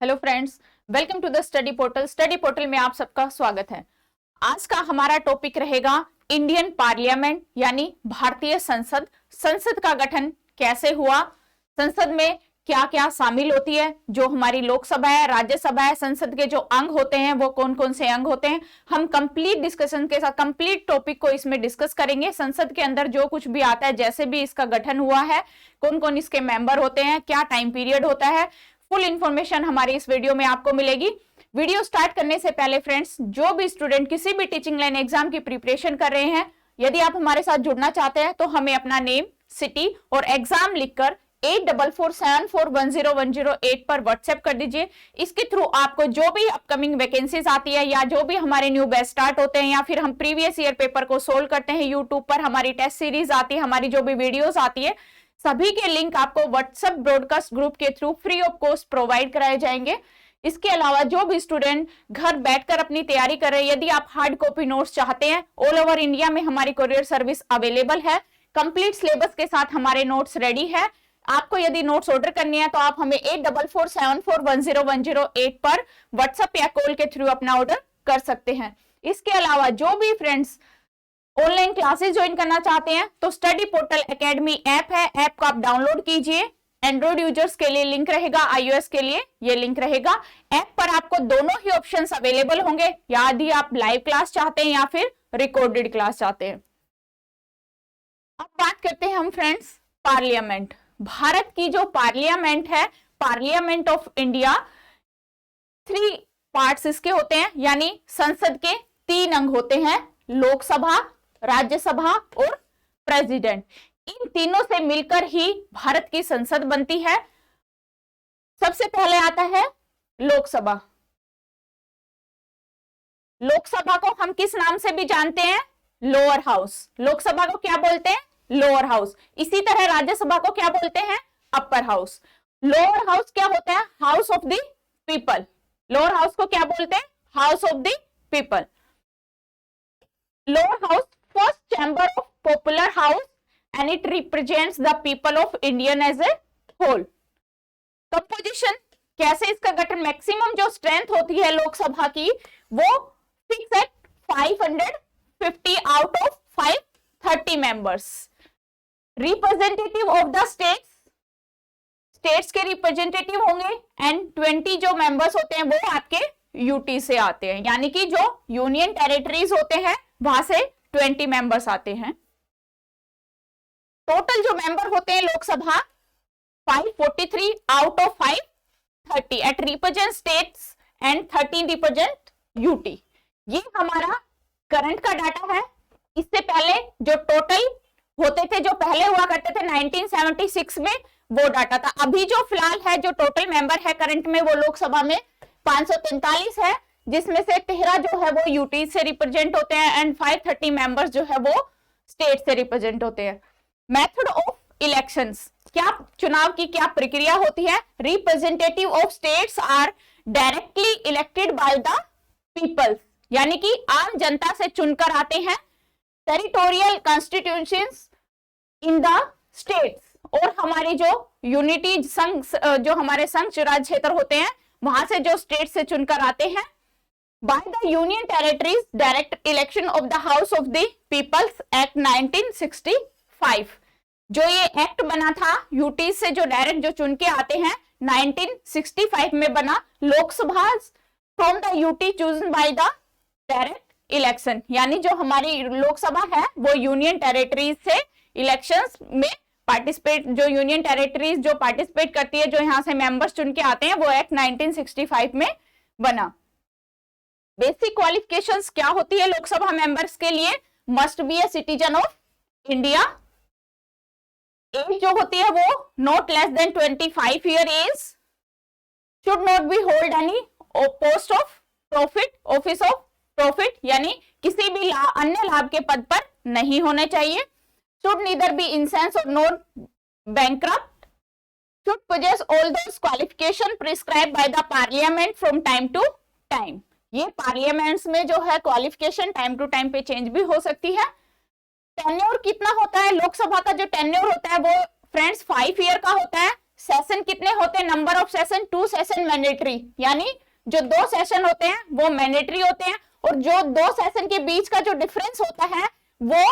Hello friends, welcome to the study portal. Study portal में आप सबका स्वागत है। आज का हमारा टॉपिक रहेगा इंडियन पार्लियामेंट यानी भारतीय संसद। संसद का गठन कैसे हुआ, संसद में क्या क्या शामिल होती है, जो हमारी लोकसभा है, राज्यसभा है, संसद के जो अंग होते हैं वो कौन कौन से अंग होते हैं, हम कंप्लीट डिस्कशन के साथ कंप्लीट टॉपिक को इसमें डिस्कस करेंगे। संसद के अंदर जो कुछ भी आता है, जैसे भी इसका गठन हुआ है, कौन कौन इसके मेंबर होते हैं, क्या टाइम पीरियड होता है, फुल इंफॉर्मेशन हमारी इस वीडियो में आपको मिलेगी। वीडियो स्टार्ट करने से पहले फ्रेंड्स, जो भी स्टूडेंट किसी भी टीचिंग लाइन एग्जाम की प्रिपरेशन कर रहे हैं, यदि आप हमारे साथ जुड़ना चाहते हैं तो हमें अपना नेम, सिटी और एग्जाम लिखकर 8447410108 पर व्हाट्सएप कर दीजिए। इसके थ्रू आपको जो भी अपकमिंग वैकेंसीज आती है या जो भी हमारे न्यू बैच स्टार्ट होते हैं या फिर हम प्रीवियस ईयर पेपर को सोल्व करते हैं, यूट्यूब पर हमारी टेस्ट सीरीज आती है, हमारी जो भी वीडियोस आती है, सभी के लिंक आपको व्हाट्सएप ब्रॉडकास्ट ग्रुप के through free of cost provide कराए जाएंगे। इसके अलावा जो भी स्टूडेंट घर बैठकर अपनी तैयारी कर रहे हैं, यदि आप हार्ड कॉपी नोट्स चाहते हैं, ऑल ओवर इंडिया में हमारी कोरियर सर्विस अवेलेबल है। कंप्लीट सिलेबस के साथ हमारे नोट्स रेडी है। आपको यदि नोट्स ऑर्डर करनी है तो आप हमें 8447410108 पर व्हाट्सएप या कॉल के थ्रू अपना ऑर्डर कर सकते हैं। इसके अलावा जो भी फ्रेंड्स ऑनलाइन क्लासेस ज्वाइन करना चाहते हैं तो स्टडी पोर्टल एकेडमी ऐप है, ऐप को आप डाउनलोड कीजिए। एंड्रॉइड यूजर्स के लिए लिंक रहेगा, iOS के लिए ये लिंक रहेगा। ऐप पर आपको दोनों ही ऑप्शंस अवेलेबल होंगे, यदि आप लाइव क्लास चाहते हैं या फिर रिकॉर्डेड क्लास चाहते हैं। अब बात करते हैं हम फ्रेंड्स पार्लियामेंट। भारत की जो पार्लियामेंट है, पार्लियामेंट ऑफ इंडिया, 3 पार्ट्स इसके होते हैं, यानी संसद के 3 अंग होते हैं, लोकसभा, राज्यसभा और प्रेसिडेंट। इन तीनों से मिलकर ही भारत की संसद बनती है। सबसे पहले आता है लोकसभा। लोकसभा को हम किस नाम से भी जानते हैं? Lower house. लोकसभा को क्या बोलते हैं? Lower house. इसी तरह राज्यसभा को क्या बोलते हैं? Upper house. लोअर हाउस क्या होता है? House of the people. Lower house को क्या बोलते हैं? House of the people. Lower house, first chamber of popular house, and it represents the people of Indian as a whole. Composition, कैसे इसका गठन? मैक्सिमम जो स्ट्रेंथ होती है लोकसभा की वो fix eight 550 out of 530 members. Representative of the states, states के representative होंगे, एंड 20 जो मेंबर्स होते हैं वो आपके यूटी से आते हैं, यानी कि जो यूनियन टेरिटरीज होते हैं वहां से 20 मेंबर्स आते हैं। टोटल जो मेंबर होते हैं Lok Sabha 543 out of 530 at represent states and 13 represent UT. ये हमारा करंट का डाटा है। इससे पहले जो टोटल होते थे, जो पहले हुआ करते थे 1976 में, वो डाटा था। अभी जो फिलहाल है, जो टोटल मेंबर है करंट में, वो लोकसभा में 543 है, जिसमें से 13 जो है वो यूटी से रिप्रेजेंट होते हैं एंड 530 मेंबर्स जो है वो स्टेट से रिप्रेजेंट होते हैं। मेथड ऑफ इलेक्शंस, क्या चुनाव की क्या प्रक्रिया होती है? Representative of states are directly elected by the peoples, यानी कि आम जनता से चुनकर आते हैं। Territorial constitutions in the states, और हमारी जो यूनिटी संघ, जो हमारे संघ राज्य क्षेत्र होते हैं, वहां से जो स्टेट से चुनकर आते हैं। By the Union Territories, direct election of the House of the Peoples Act 1965, जो ये एक्ट बना था यूटी से जो डायरेक्ट जो चुन के आते हैं, 1965 में बना। Lok Sabha from the UT chosen by the direct election, यानी जो हमारी लोकसभा है वो यूनियन टेरिटरीज से इलेक्शंस में पार्टिसिपेट, जो यूनियन टेरिटरीज जो पार्टिसिपेट करती है, जो यहाँ से मेंबर्स चुन के आते हैं, वो एक्ट 1965 में बना। बेसिक क्वालिफिकेशंस क्या होती है लोकसभा मेंबर्स के लिए? Must be a citizen of India. Age जो होती है वो not less than 25 year age. Should not be hold any post of profit, office of profit, यानी किसी भी अन्य लाभ के पद पर नहीं होने चाहिए। शुड नीदर बी इंसेंस और not bankrupt. Should possess all those qualification prescribed by the parliament from time to time। ये पार्लियामेंट्स में जो है क्वालिफिकेशन टाइम टू टाइम पे चेंज भी हो सकती है। टेन्योर कितना होता है? लोकसभा का जो टेन्योर होता है वो फ्रेंड्स 5 ईयर का होता है। सेशन कितने होते हैं, number of session 2 session mandatory, यानी जो 2 सेशन होते हैं वो मैंडेटरी होते हैं, और जो 2 सेशन के बीच का जो डिफरेंस होता है वो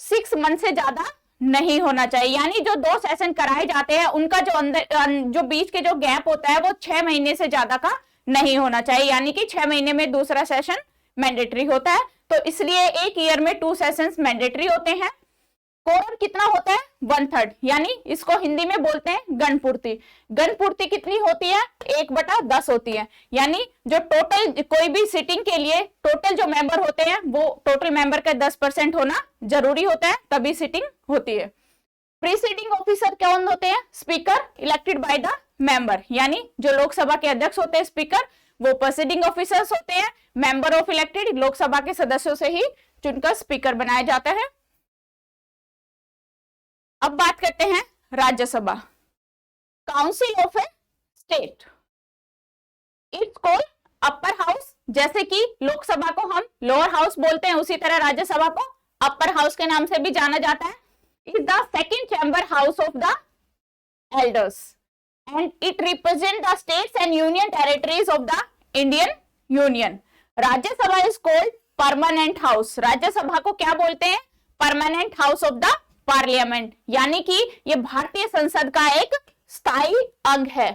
6 मंथ से ज्यादा नहीं होना चाहिए। यानी जो 2 सेशन कराए जाते हैं उनका जो अंदर जो बीच के जो गैप होता है वो 6 महीने से ज्यादा का नहीं होना चाहिए, यानी कि 6 महीने में दूसरा सेशन मैंडेटरी होता है। तो इसलिए एक ईयर में 2 सेशंस मैंडेटरी होते हैं। कोरम कितना होता है, 1/3, यानी इसको हिंदी में बोलते हैं गणपूर्ति। गणपूर्ति कितनी होती है, 1/10 होती है, यानी जो टोटल कोई भी सिटिंग के लिए टोटल जो मेंबर होते हैं वो टोटल मेंबर का 10% होना जरूरी होता है, तभी सिटिंग होती है। प्रीसीडिंग ऑफिसर कौन होते हैं, speaker elected by the member, यानी जो लोकसभा के अध्यक्ष होते हैं स्पीकर, वो प्रीसीडिंग ऑफिसर्स होते हैं। मेंबर ऑफ इलेक्टेड, लोकसभा के सदस्यों से ही चुनकर स्पीकर बनाया जाता है। अब बात करते हैं Rajya Sabha, council of A state, it's called upper house. जैसे कि लोकसभा को हम लोअर हाउस बोलते हैं, उसी तरह राज्यसभा को अपर हाउस के नाम से भी जाना जाता है। Is the second chamber house of the elders and it represent the states and union territories of the Indian union. Rajya Sabha is called permanent house. Rajya Sabha को क्या बोलते हैं, permanent house of the parliament, यानी कि ये भारतीय संसद का एक स्थायी अंग है।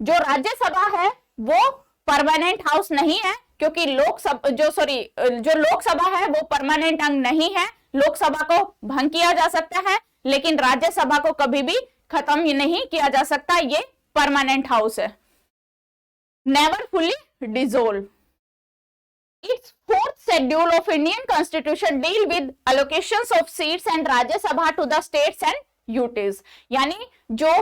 जो राज्यसभा है वो परमानेंट हाउस नहीं है, क्योंकि जो लोकसभा है वो परमानेंट अंग नहीं है। लोकसभा को भंग किया जा सकता है, लेकिन राज्यसभा को कभी भी खत्म ही नहीं किया जा सकता, ये परमानेंट हाउस है। Never fully dissolve. Its fourth schedule of Indian Constitution deal with allocations of seats and Rajya Sabha to the states and UTs। यानी जो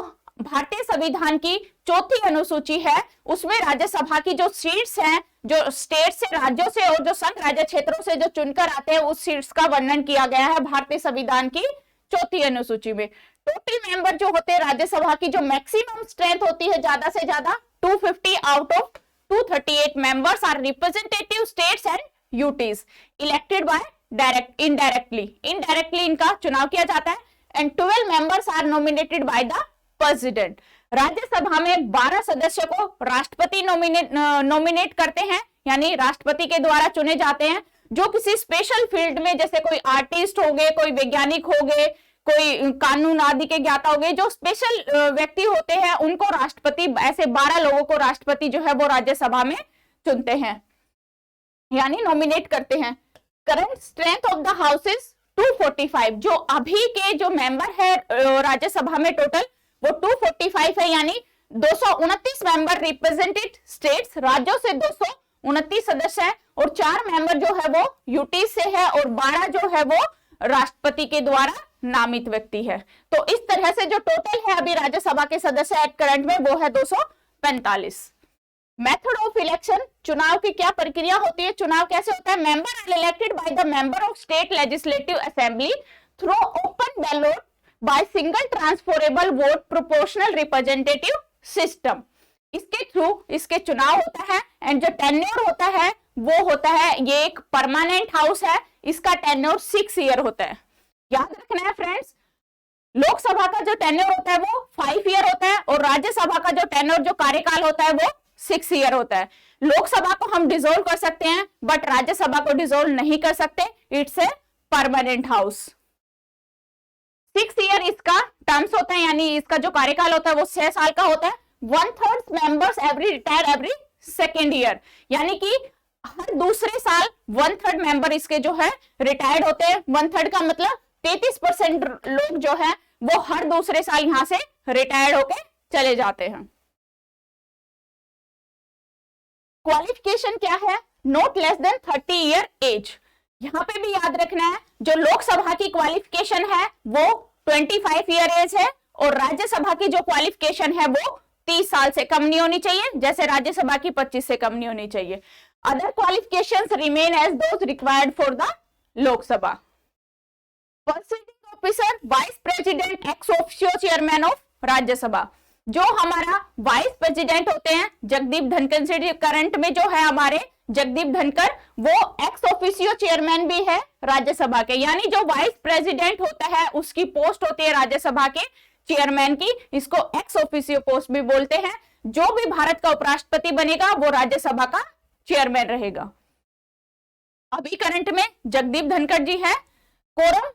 भारतीय संविधान की चौथी अनुसूची है उसमें राज्यसभा की जो सीट्स हैं, जो स्टेट से, राज्यों से और जो संघ राज्य क्षेत्रों से जो चुनकर आते हैं, उस सीट्स का वर्णन किया गया है भारतीय संविधान की चौथी अनुसूची में। टोटल मेंबर जो होते हैं राज्यसभा की, जो मैक्सिमम स्ट्रेंथ होती है ज्यादा से ज्यादा 250 out of 238 members are representative states and UTs elected by indirectly इनका चुनाव किया जाता है। and 12 members are nominated by the president। Rajya Sabha में 12 सदस्यों को राष्ट्रपति नॉमिनेट करते हैं, यानी राष्ट्रपति के द्वारा चुने जाते हैं। जो किसी स्पेशल फील्ड में, जैसे कोई आर्टिस्ट हो गए, कोई वैज्ञानिक हो गए, कोई कानून आदि के ज्ञाता हो गए, जो स्पेशल व्यक्ति होते हैं उनको राष्ट्रपति, ऐसे 12 लोगों को राष्ट्रपति जो है वो राज्यसभा में चुनते हैं, यानी नॉमिनेट करते हैं। Current strength of the house is 245। जो अभी के जो मेंबर है राज्यसभा में टोटल वो 245 है, यानी 229 मेंबर रिप्रेजेंटेड स्टेट्स, राज्यों से 229 सदस्य हैं, और 4 मेंबर जो है वो यूटी से है, और 12 जो है वो राष्ट्रपति के द्वारा नामित व्यक्ति है। तो इस तरह से जो टोटल है अभी राज्यसभा के सदस्य एट करंट में वो है 245। मेथड ऑफ इलेक्शन, चुनाव की क्या प्रक्रिया होती है, चुनाव कैसे होता है। Member are elected by the member of state legislative assembly through open ballot by single transferable vote proportional representative system. इसके थ्रू इसके चुनाव होता है, एंड जो टेन्योर होता है वो होता है, ये एक परमानेंट हाउस है, इसका टेन्योर 6 ईयर होता है। याद रखना है फ्रेंड्स, लोकसभा का जो टेन्योर होता है वो 5 ईयर होता है, और राज्यसभा का जो टेन्योर, जो कार्यकाल होता है वो 6 ईयर होता है। लोकसभा को हम डिसॉल्व कर सकते हैं, बट राज्यसभा को डिसॉल्व नहीं कर सकते, it's a permanent house. 6 year इसका टर्म्स होता है, यानी इसका जो कार्यकाल होता है वो 6 साल का होता है। 1/3 members retire every second year, यानी कि हर दूसरे साल 1/3 मेंबर इसके जो है रिटायर्ड होते हैं। 1/3 का मतलब 33% लोग जो है वो हर दूसरे साल यहां से रिटायर्ड होके चले जाते हैं। क्वालिफिकेशन क्या है, not less than 30 year age. यहां पे भी याद रखना है, जो लोकसभा की क्वालिफिकेशन है वो 25 ईयर एज है, और राज्यसभा की जो क्वालिफिकेशन है वो 30 साल से कम नहीं होनी चाहिए, जैसे राज्यसभा की 25 से कम नहीं होनी चाहिए। Other qualifications remain as those required for the Lok Sabha। Presiding officer, Vice President, ex officio Chairman of राज्य सभा। जो हमारा वाइस प्रेसिडेंट होते हैं जगदीप धनखड़ से, करंट में जो है हमारे जगदीप धनखड़, वो एक्स ऑफिसियो चेयरमैन भी है राज्यसभा के, यानी जो वाइस प्रेसिडेंट होता है उसकी पोस्ट होती है राज्यसभा के चेयरमैन की, इसको एक्स ऑफिशियो पोस्ट भी बोलते हैं। जो भी भारत का उपराष्ट्रपति बनेगा वो राज्यसभा का चेयरमैन रहेगा। अभी करंट में जगदीप धनखड़ जी है। कोरम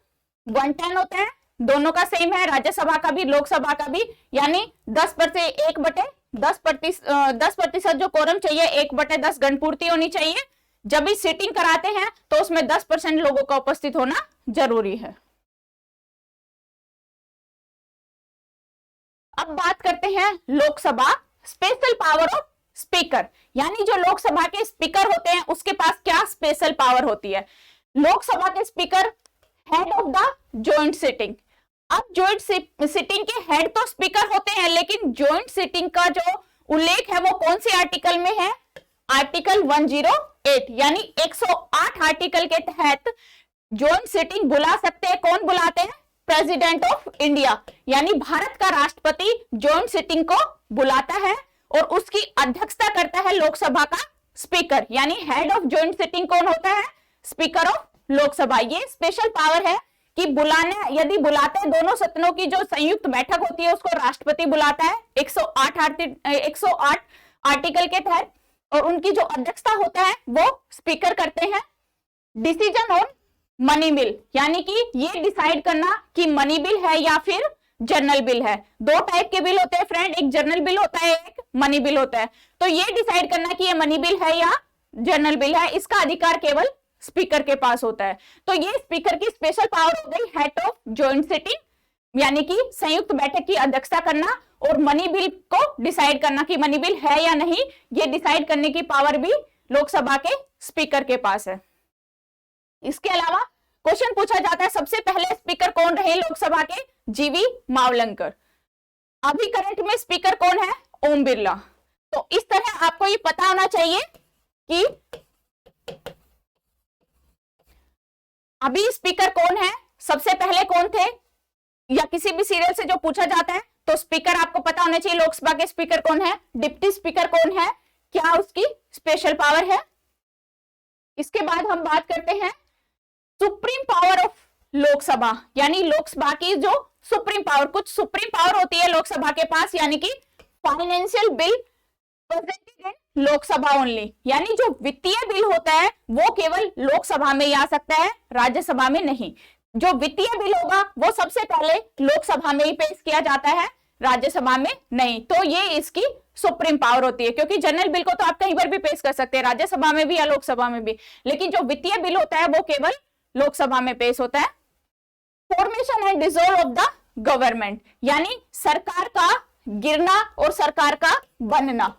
110 होता है, दोनों का सेम है, राज्यसभा का भी लोकसभा का भी, यानी 10% जो कोरम चाहिए 1/10 गणपूर्ति होनी चाहिए। जब भी सीटिंग कराते हैं तो उसमें 10% लोगों का उपस्थित होना जरूरी है। अब बात करते हैं Lok Sabha special power of speaker, यानी जो लोकसभा के स्पीकर होते हैं उसके पास क्या स्पेशल पावर होती है। लोकसभा के speaker head of the joint sitting. अब जॉइंट सिटिंग के हेड तो स्पीकर होते हैं, लेकिन जॉइंट सिटिंग का जो उल्लेख है वो कौन से आर्टिकल में है, आर्टिकल 108, यानी 108 आर्टिकल के तहत जॉइंट सिटिंग बुला सकते हैं। कौन बुलाते हैं, प्रेसिडेंट ऑफ इंडिया, यानी भारत का राष्ट्रपति जॉइंट सिटिंग को बुलाता है और उसकी अध्यक्षता करता है लोकसभा का स्पीकर, यानी हेड ऑफ जॉइंट सिटिंग कौन होता है, स्पीकर ऑफ लोकसभा। ये स्पेशल पावर है कि यदि बुलाते हैं, दोनों सदनों की जो संयुक्त बैठक होती है उसको राष्ट्रपति बुलाता है 108 आर्टिकल के तहत, और उनकी जो अध्यक्षता होता है वो स्पीकर करते हैं। डिसीजन ऑन मनी बिल, यानी कि ये डिसाइड करना कि मनी बिल है या फिर जनरल बिल है। दो टाइप के बिल होते हैं फ्रेंड, एक जनरल बिल होता है, एक मनी बिल होता है। तो ये डिसाइड करना कि ये मनी बिल है या जनरल बिल है, इसका अधिकार केवल स्पीकर के पास होता है। तो ये स्पीकर की स्पेशल पावर हो गई हेड ऑफ जॉइंट सिटिंग, यानी कि संयुक्त बैठक की अध्यक्षता करना, और मनी बिल को डिसाइड करना कि मनी बिल है या नहीं, ये डिसाइड करने की पावर भी लोकसभा के स्पीकर के पास है। इसके अलावा क्वेश्चन पूछा जाता है सबसे पहले स्पीकर कौन रहे लोकसभा के, जीवी मावलंकर। अभी करंट में स्पीकर कौन है, ओम बिरला। तो इस तरह आपको ये पता होना चाहिए कि अभी स्पीकर कौन है, सबसे पहले कौन थे, या किसी भी सीरियल से जो पूछा जाता है तो स्पीकर आपको पता होना चाहिए। लोकसभा के स्पीकर कौन है, डिप्टी स्पीकर कौन है, क्या उसकी स्पेशल पावर है। इसके बाद हम बात करते हैं सुप्रीम पावर ऑफ लोकसभा, यानी लोकसभा की जो सुप्रीम पावर, कुछ सुप्रीम पावर होती है लोकसभा के पास, यानी कि financial bill presented in Lok Sabha only, यानी जो वित्तीय बिल होता है वो केवल लोकसभा में ही आ सकता है, राज्यसभा में नहीं। जो वित्तीय बिल होगा वो सबसे पहले लोकसभा में ही पेश किया जाता है, राज्यसभा में नहीं। तो ये इसकी सुप्रीम पावर होती है, क्योंकि जनरल बिल को तो आप कहीं पर भी पेश कर सकते हैं, राज्यसभा में भी या लोकसभा में भी, लेकिन जो वित्तीय बिल होता है वो केवल लोकसभा में पेश होता है। Formation and dissolve of the government, यानी सरकार का गिरना और सरकार का बनना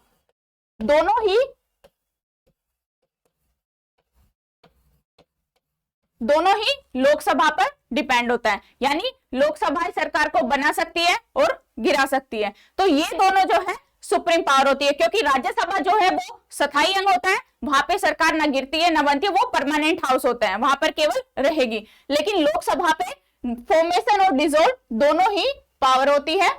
दोनों ही लोकसभा पर डिपेंड होता है, यानी लोकसभा सरकार को बना सकती है और गिरा सकती है। तो ये दोनों जो है सुप्रीम पावर होती है, क्योंकि राज्यसभा जो है वो स्थायी अंग होता है, वहां पे सरकार न गिरती है न बनती है, वो परमानेंट हाउस होता है, वहां पर केवल रहेगी। लेकिन लोकसभा पे फॉर्मेशन और डिसॉल्व दोनों ही पावर होती है,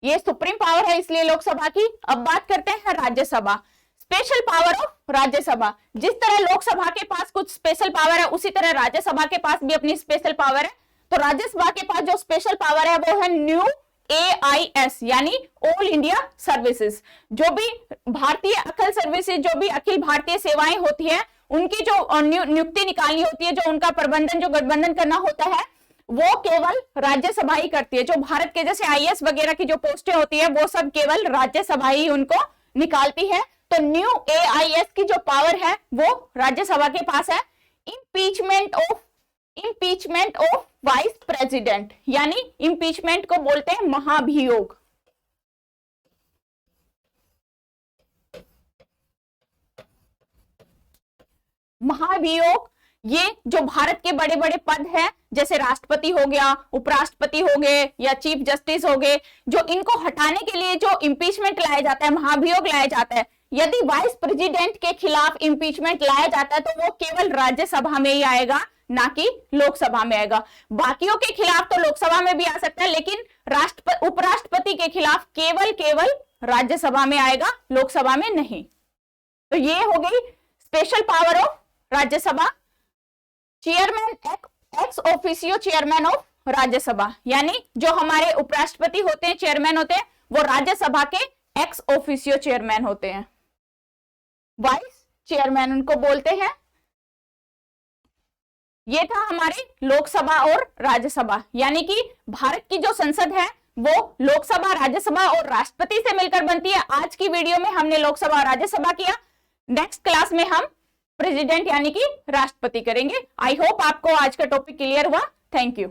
ये सुप्रीम पावर है इसलिए लोकसभा की। अब बात करते हैं Rajya Sabha, special power of Rajya Sabha. जिस तरह लोकसभा के पास कुछ स्पेशल पावर है, उसी तरह राज्यसभा के पास भी अपनी स्पेशल पावर है। तो राज्यसभा के पास जो स्पेशल पावर है वो है न्यू AIS, यानी ऑल इंडिया सर्विसेज। जो भी भारतीय अखिल सर्विसेज, जो भी अखिल भारतीय सेवाएं होती है, उनकी जो नियुक्ति निकालनी होती है, जो उनका प्रबंधन, जो गठबंधन करना होता है, वो केवल राज्यसभा ही करती है। जो भारत के जैसे IAS वगैरह की जो पोस्टें होती है वो सब केवल राज्यसभा ही उनको निकालती है। तो न्यू AIS की जो पावर है वो राज्यसभा के पास है। इम्पीचमेंट ऑफ वाइस प्रेसिडेंट, यानी इम्पीचमेंट को बोलते हैं महाभियोग। महाभियोग ये जो भारत के बड़े बड़े पद हैं, जैसे राष्ट्रपति हो गया, उपराष्ट्रपति हो गए या चीफ जस्टिस हो गए, जो इनको हटाने के लिए जो इम्पीचमेंट लाया जाता है, महाभियोग लाया जाता है, यदि वाइस प्रेसिडेंट के खिलाफ इम्पीचमेंट लाया जाता है तो वो केवल राज्यसभा में ही आएगा, ना कि लोकसभा में आएगा। बाकियों के खिलाफ तो लोकसभा में भी आ सकता है, लेकिन उपराष्ट्रपति के खिलाफ केवल राज्यसभा में आएगा, लोकसभा में नहीं। तो ये हो गई special power of Rajya Sabha. Chairman ex officio chairman of Rajya Sabha, यानी जो हमारे उपराष्ट्रपति होते हैं, चेयरमैन होते हैं, वो राज्यसभा के एक्स ऑफिशियो चेयरमैन होते हैं, वाइस चेयरमैन उनको बोलते हैं। ये था हमारे लोकसभा और राज्यसभा, यानी कि भारत की जो संसद है वो लोकसभा, राज्यसभा और राष्ट्रपति से मिलकर बनती है। आज की वीडियो में हमने लोकसभा और राज्यसभा किया, नेक्स्ट क्लास में हम प्रेसिडेंट यानी कि राष्ट्रपति करेंगे। आई होप आपको आज का टॉपिक क्लियर हुआ। Thank you.